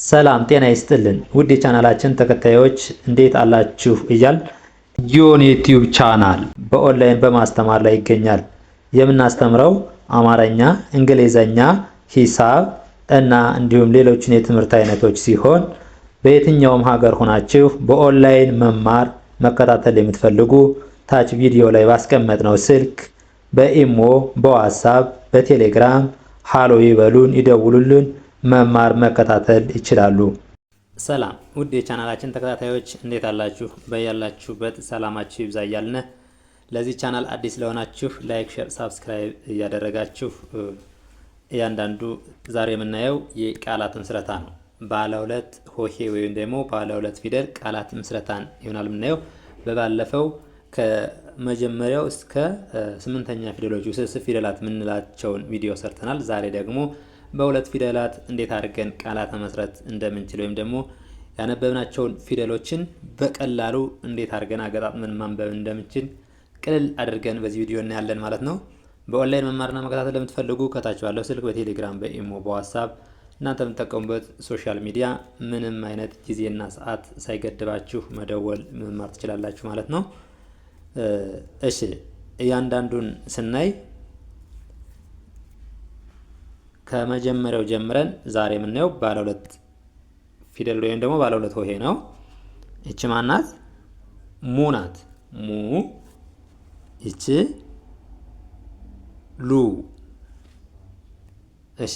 ሰላም ጤና ይስጥልን ውድ የቻናላችን ተከታዮች እንዴት አላችሁ እያል ጊዮን ዩቲዩብ ቻናል በኦንላይን በማስተማር ላይ ይገኛል። የምናስተምረው አማርኛ፣ እንግሊዘኛ፣ ሂሳብ እና እንዲሁም ሌሎችን የትምህርት አይነቶች ሲሆን በየትኛውም ሀገር ሆናችሁ በኦንላይን መማር መከታተል የምትፈልጉ ታች ቪዲዮ ላይ ባስቀመጥነው ስልክ በኢሞ፣ በዋትስአፕ፣ በቴሌግራም ሃሎ ይበሉን፣ ይደውሉልን፣ መማር መከታተል ይችላሉ። ሰላም ውድ የቻናላችን ተከታታዮች እንዴት አላችሁ? በያላችሁበት ሰላማችሁ ይብዛ እያልን ለዚህ ቻናል አዲስ ለሆናችሁ ላይክ፣ ሼር፣ ሳብስክራይብ እያደረጋችሁ እያንዳንዱ ዛሬ የምናየው የቃላት ምስረታ ነው። ባለ ሁለት ሆሄ ወይም ደግሞ ባለ ሁለት ፊደል ቃላት ምስረታን ይሆናል የምናየው። በባለፈው ከመጀመሪያው እስከ ስምንተኛ ፊደሎች ውስብስብ ፊደላት የምንላቸውን ቪዲዮ ሰርተናል። ዛሬ ደግሞ በሁለት ፊደላት እንዴት አድርገን ቃላት መመስረት እንደምንችል ወይም ደግሞ ያነበብናቸውን ፊደሎችን በቀላሉ እንዴት አድርገን አገጣጥመን ማንበብ እንደምንችል ቅልል አድርገን በዚህ ቪዲዮ እናያለን ማለት ነው። በኦንላይን መማርና መከታተል ለምትፈልጉ ከታች ባለው ስልክ በቴሌግራም፣ በኢሞ፣ በዋትስአፕ እናንተ የምትጠቀሙበት ሶሻል ሚዲያ ምንም አይነት ጊዜና ሰዓት ሳይገድባችሁ መደወል መማር ትችላላችሁ ማለት ነው። እሺ እያንዳንዱን ስናይ ከመጀመሪያው ጀምረን ዛሬ የምናየው ባለ ሁለት ፊደል ወይም ደግሞ ባለ ሁለት ሆሄ ነው። እቺ ማናት? ሙ ናት። ሙ። እቺ ሉ። እሺ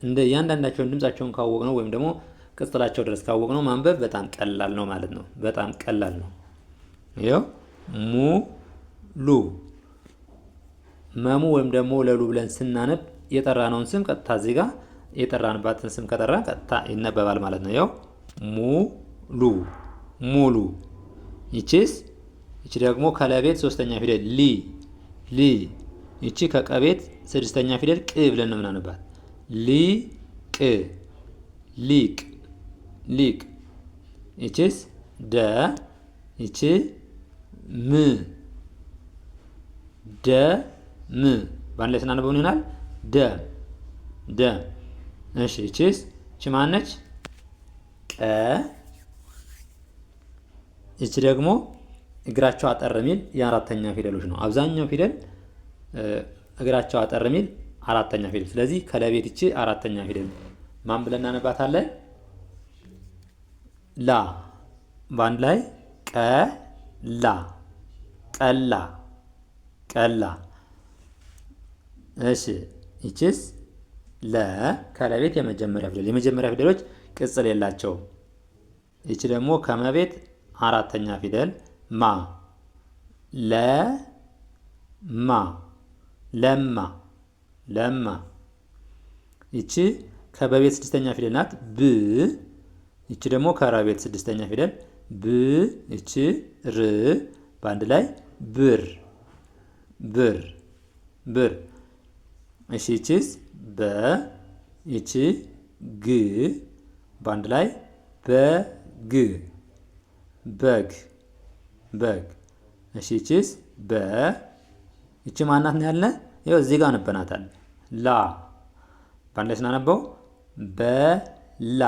እንደ እያንዳንዳቸውን ድምጻቸውን ካወቅነው ወይም ደግሞ ቅጽላቸው ድረስ ካወቅነው ማንበብ በጣም ቀላል ነው ማለት ነው። በጣም ቀላል ነው። ይኸው ሙ ሉ። መሙ ወይም ደግሞ ለሉ ብለን ስናነብ የጠራነውን ስም ቀጥታ እዚህ ጋር የጠራንባትን ስም ከጠራን ቀጥታ ይነበባል ማለት ነው። ያው ሙሉ ሙሉ። ይቺስ ይቺ ደግሞ ከለቤት ሶስተኛ ፊደል ሊ ሊ። ይቺ ከቀቤት ስድስተኛ ፊደል ቅ ብለን ነው የምናነባት። ሊ ቅ ሊቅ ሊቅ። ይቺስ ደ ይቺ ም ደ ም። በአንድ ላይ ስናነበው ይሆናል ደ ደ። እሺ እቺስ እቺ ማነች? ቀ። እቺ ደግሞ እግራቸው አጠር የሚል የአራተኛ ፊደሎች ነው። አብዛኛው ፊደል እግራቸው አጠር የሚል አራተኛ ፊደል። ስለዚህ ከለቤት እቺ አራተኛ ፊደል ማን ብለን እናነባታለን? ላ። በአንድ ላይ ቀላ ቀላ ቀላ። እሺ ይቺስ ለ። ከለቤት የመጀመሪያ ፊደል። የመጀመሪያ ፊደሎች ቅጽል የላቸውም። ይቺ ደግሞ ከመቤት አራተኛ ፊደል ማ። ለ ማ ለማ ለማ። ይቺ ከበቤት ስድስተኛ ፊደል ናት ብ። ይቺ ደግሞ ከረቤት ስድስተኛ ፊደል ብ። ይቺ ር። በአንድ ላይ ብር ብር ብር። እሺ ይቺስ በ። ይቺ ግ። በአንድ ላይ በግ በግ በግ። እሺ ይቺስ በ። ይቺ ማናት ነው ያልነ? ይኸው እዚህ ጋር ነበናታል ላ። በአንድ ላይ ስናነበው በላ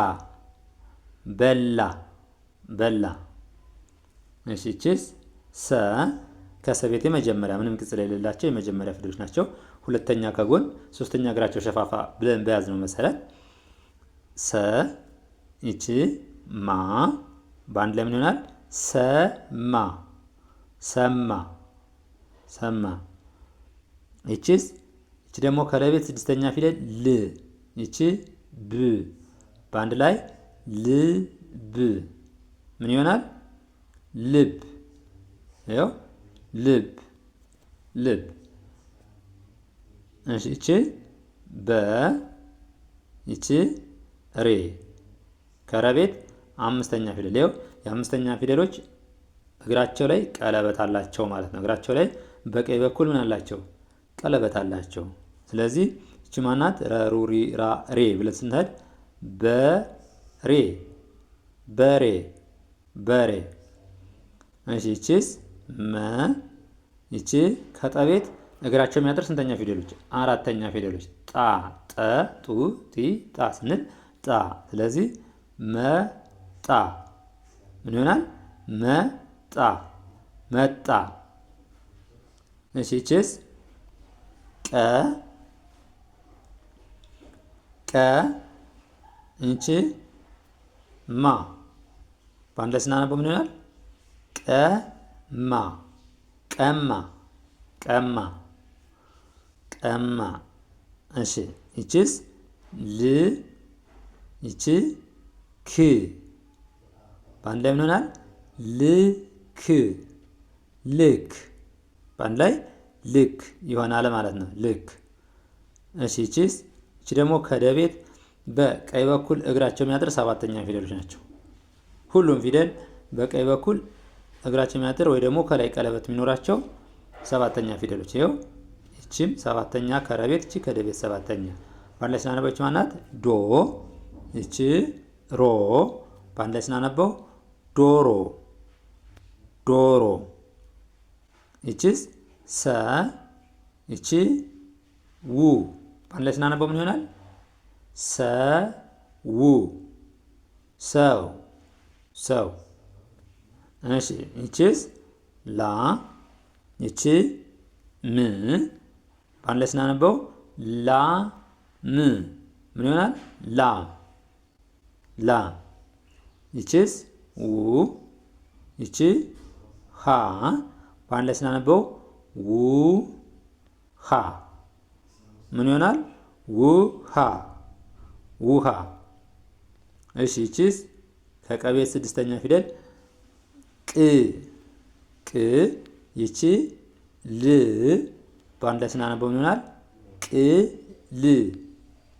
በላ በላ። እሺ ይቺስ ሰ። ከሰቤት የመጀመሪያ ምንም ቅጽል የሌላቸው የመጀመሪያ ፊደሎች ናቸው። ሁለተኛ ከጎን ሶስተኛ እግራቸው ሸፋፋ ብለን በያዝ ነው መሰረት ሰ። ይቺ ማ። በአንድ ላይ ምን ይሆናል? ሰማ ሰማ ሰማ። ይቺስ ይቺ ደግሞ ከለቤት ስድስተኛ ፊደል ል። ይቺ ብ። በአንድ ላይ ልብ ምን ይሆናል? ልብ። ይኸው ልብ ልብ። እሺ ይቺ በ። ይቺ ሬ። ከረቤት አምስተኛ ፊደል። ይኸው የአምስተኛ ፊደሎች እግራቸው ላይ ቀለበት አላቸው ማለት ነው። እግራቸው ላይ በቀኝ በኩል ምን አላቸው? ቀለበት አላቸው። ስለዚህ ይቺ ማናት? ረሩሪ ራ ሬ ብለን ስንሄድ በሬ በሬ በሬ። እሺ ይቺስ መ። ይቺ ከጠቤት እግራቸው የሚያጥር ስንተኛ ፊደሎች? አራተኛ ፊደሎች ጣ ጠ ጡ ቲ ጣ ስንል ጣ። ስለዚህ መጣ ምን ይሆናል? መጣ መጣ። እሺ ይቺስ ቀ እንቺ ማ በአንድ ላይ ስናነበው ምን ይሆናል? ቀማ ቀማ ቀማ ቀማ። እሺ ይቺስ ል ይቺ ክ በአንድ ላይ ምን ይሆናል? ልክ ልክ በአንድ ላይ ልክ ይሆናል ማለት ነው። ልክ። እሺ ይቺስ ይቺ ደግሞ ከደቤት በቀኝ በኩል እግራቸው የሚያጥር ሰባተኛ ፊደሎች ናቸው። ሁሉም ፊደል በቀኝ በኩል እግራቸው የሚያጥር ወይ ደግሞ ከላይ ቀለበት የሚኖራቸው ሰባተኛ ፊደሎች። ይኸው ይቺም ሰባተኛ ከረቤት፣ ይቺ ከደቤት ሰባተኛ በአንድ ላይ ስናነበው ማናት? ዶ። ይቺ ሮ በአንድ ላይ ስናነበው ዶሮ ዶሮ። ይቺስ ሰ ይቺ ው በአንድ ላይ ስናነበው ምን ይሆናል? ሰው ሰው ሰው። እሺ ይቺስ ላ ይቺ ም በአንድ ላይ ስናነበው ላ ም ምን ይሆናል? ላ ላ። ይቺስ ው ይቺ ሃ በአንድ ላይ ስናነበው ው ሃ ምን ይሆናል? ውሃ ውሃ። እሺ ይቺስ ከቀቤት ስድስተኛ ፊደል ቅ ይቺ ል በአንድ ላይ ስናነበው ምን ይሆናል?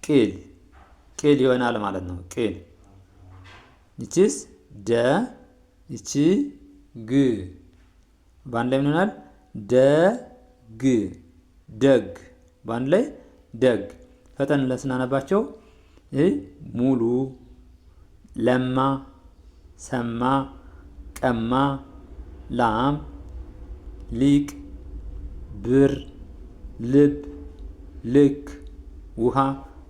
ቅል ቅል ይሆናል ማለት ነው። ቅል። ይቺስ ደ ይቺ ግ በአንድ ላይ ምን ይሆናል? ደግ ደግ በአንድ ላይ ደግ። ፈጠን ብለን ስናነባቸው ሙሉ፣ ለማ፣ ሰማ፣ ቀማ፣ ላም፣ ሊቅ፣ ብር፣ ልብ፣ ልክ፣ ውሃ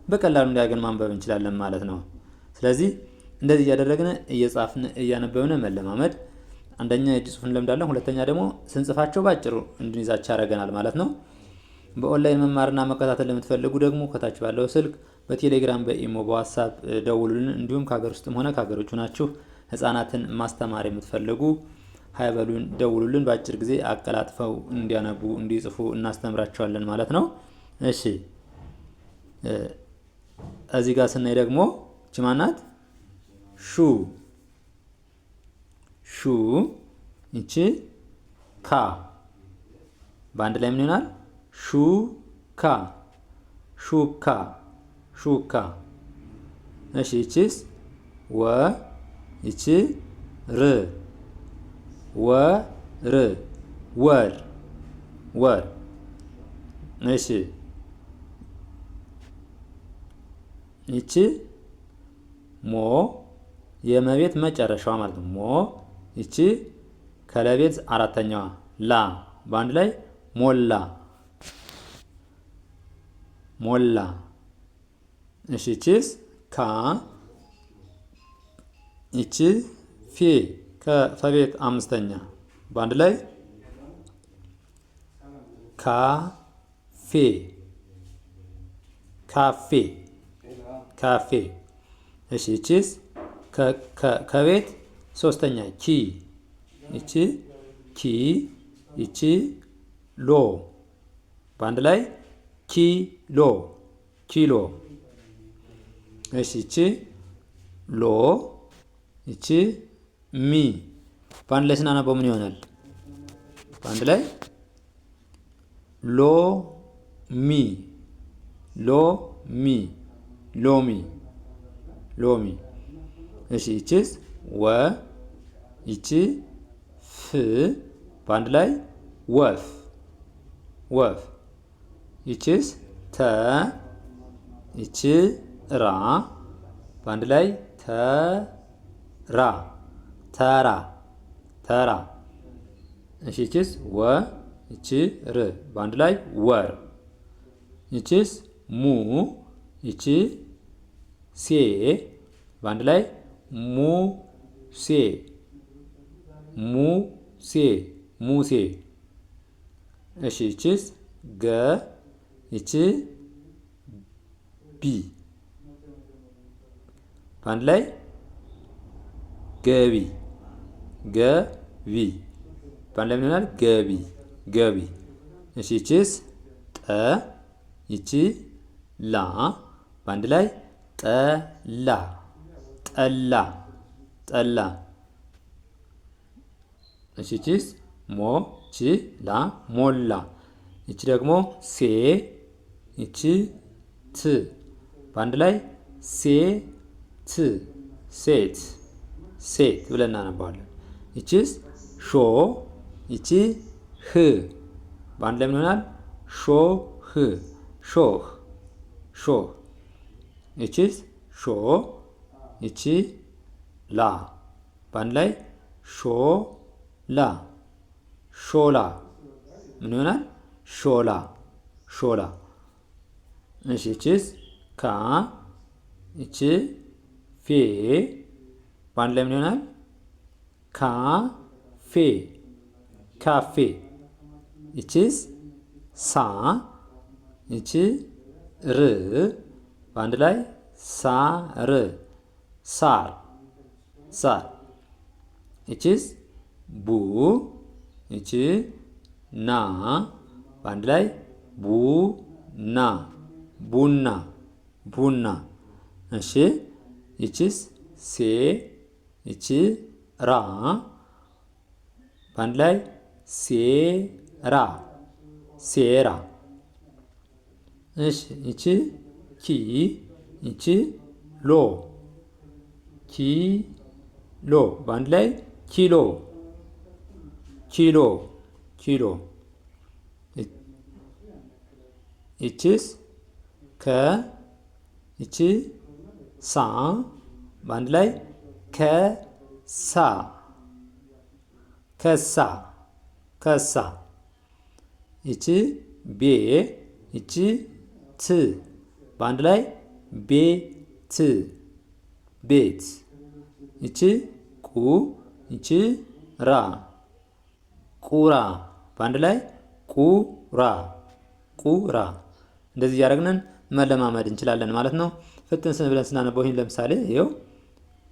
በቀላሉ እንዲያገን ማንበብ እንችላለን ማለት ነው። ስለዚህ እንደዚህ እያደረግን እየጻፍን እያነበብን መለማመድ አንደኛ የእጅ ጽሑፍ እንለምዳለን፣ ሁለተኛ ደግሞ ስንጽፋቸው ባጭሩ እንድንይዛቸው ያደርገናል ማለት ነው። በኦንላይን መማርና መከታተል ለምትፈልጉ ደግሞ ከታች ባለው ስልክ በቴሌግራም፣ በኢሞ፣ በዋትስአፕ ደውሉልን። እንዲሁም ከሀገር ውስጥም ሆነ ከሀገር ውጭ ናችሁ ህፃናትን ማስተማር የምትፈልጉ ሀይበሉን ደውሉልን። በአጭር ጊዜ አቀላጥፈው እንዲያነቡ እንዲጽፉ እናስተምራቸዋለን ማለት ነው። እሺ እዚህ ጋር ስናይ ደግሞ እቺ ማናት? ሹ ሹ እቺ ካ በአንድ ላይ ምን ይሆናል? ሹካ ሹካ ሹካ። እሺ እቺስ ወ እቺ ር ወር ወር ወር። እሺ ይቺ ሞ የመቤት መጨረሻዋ ማለት ነው። ሞ ይቺ ከለቤት አራተኛዋ ላ በአንድ ላይ ሞላ ሞላ። እሺ ይቺስ ካ ይቺ ፌ ከፈቤት አምስተኛ በአንድ ላይ ካፌ ካፌ ካፌ። እሺ ይቺስ ከቤት ሶስተኛ ኪ ይቺ ኪ ይቺ ሎ በአንድ ላይ ኪሎ ኪሎ። እሺ ይቺ ሎ ይቺ ሚ በአንድ ላይ ስናነበው ምን ይሆናል? በአንድ ላይ ሎ ሚ ሎ ሚ ሎሚ ሎሚ። እሺ ይቺስ ወ ይቺ ፍ በአንድ ላይ ወፍ ወፍ። ይቺስ ተ ይቺ ራ በአንድ ላይ ተራ ተራ ተራ። እሺ ይቺስ ወ ይቺ ር በአንድ ላይ ወር። ይቺስ ሙ ይቺ ሴ በአንድ ላይ ሙሴ ሙሴ ሙሴ። እሺ ይቺስ ገ ይቺ ቢ በአንድ ላይ ገቢ ገቢ በአንድ ላይ ምን ይሆናል? ገቢ ገቢ። እሺ ይቺስ ጠ ይቺ ላ በአንድ ላይ ጠላ ጠላ ጠላ። እሺ ይቺስ ሞ ቺ ላ ሞላ። ይቺ ደግሞ ሴ ይቺ ት በአንድ ላይ ሴት ሴት ሴት ብለን እናነባዋለን። ይቺስ ሾ ይቺ ህ በአንድ ላይ ምን ይሆናል? ሾህ ሾህ ሾህ። ይቺስ ሾ ይቺ ላ በአንድ ላይ ሾላ ሾላ ምን ይሆናል? ሾላ ሾላ። እሺ ይቺስ ካ ይቺ ፌ በአንድ ላይ ምን ይሆናል? ካፌ ካፌ። ይቺስ ሳ ይቺ ር በአንድ ላይ ሳር ሳር ሳር። ይቺስ ቡ ይቺ ና በአንድ ላይ ቡና ቡና ቡና። እሺ ይቺስ ሴ ይቺ ራ በአንድ ላይ ሴራ ሴራ። እሺ ይቺ ኪ ይቺ ሎ ኪሎ በአንድ ላይ ኪሎ ኪሎ ኪሎ። ይቺስ ከ ይቺ ሳ በአንድ ላይ ከሳ ከሳ ከሳ። ይቺ ቤ ይቺ ት በአንድ ላይ ቤት ቤት። ይቺ ቁ ይቺ ራ ቁራ በአንድ ላይ ቁራ ቁራ። እንደዚህ እያደረግን መለማመድ እንችላለን ማለት ነው። ፍትን ብለን ስናነበው ይሄን ለምሳሌ ይኸው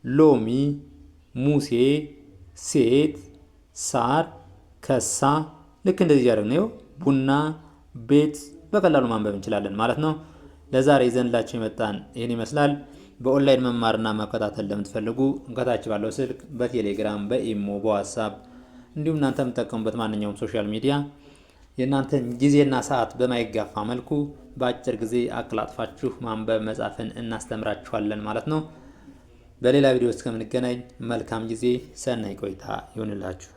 ሎሚ ሙሴ ሴት ሳር ከሳ። ልክ እንደዚህ እያደረግን ይኸው ቡና ቤት በቀላሉ ማንበብ እንችላለን ማለት ነው። ለዛሬ ይዘንላችሁ የመጣን ይህን ይመስላል። በኦንላይን መማርና መከታተል ለምትፈልጉ ከታች ባለው ስልክ በቴሌግራም በኢሞ በዋትስአፕ እንዲሁም እናንተ የምትጠቀሙበት ማንኛውም ሶሻል ሚዲያ የእናንተን ጊዜና ሰዓት በማይጋፋ መልኩ በአጭር ጊዜ አቀላጥፋችሁ ማንበብ መጻፍን እናስተምራችኋለን ማለት ነው። በሌላ ቪዲዮ እስከምንገናኝ መልካም ጊዜ፣ ሰናይ ቆይታ ይሁንላችሁ።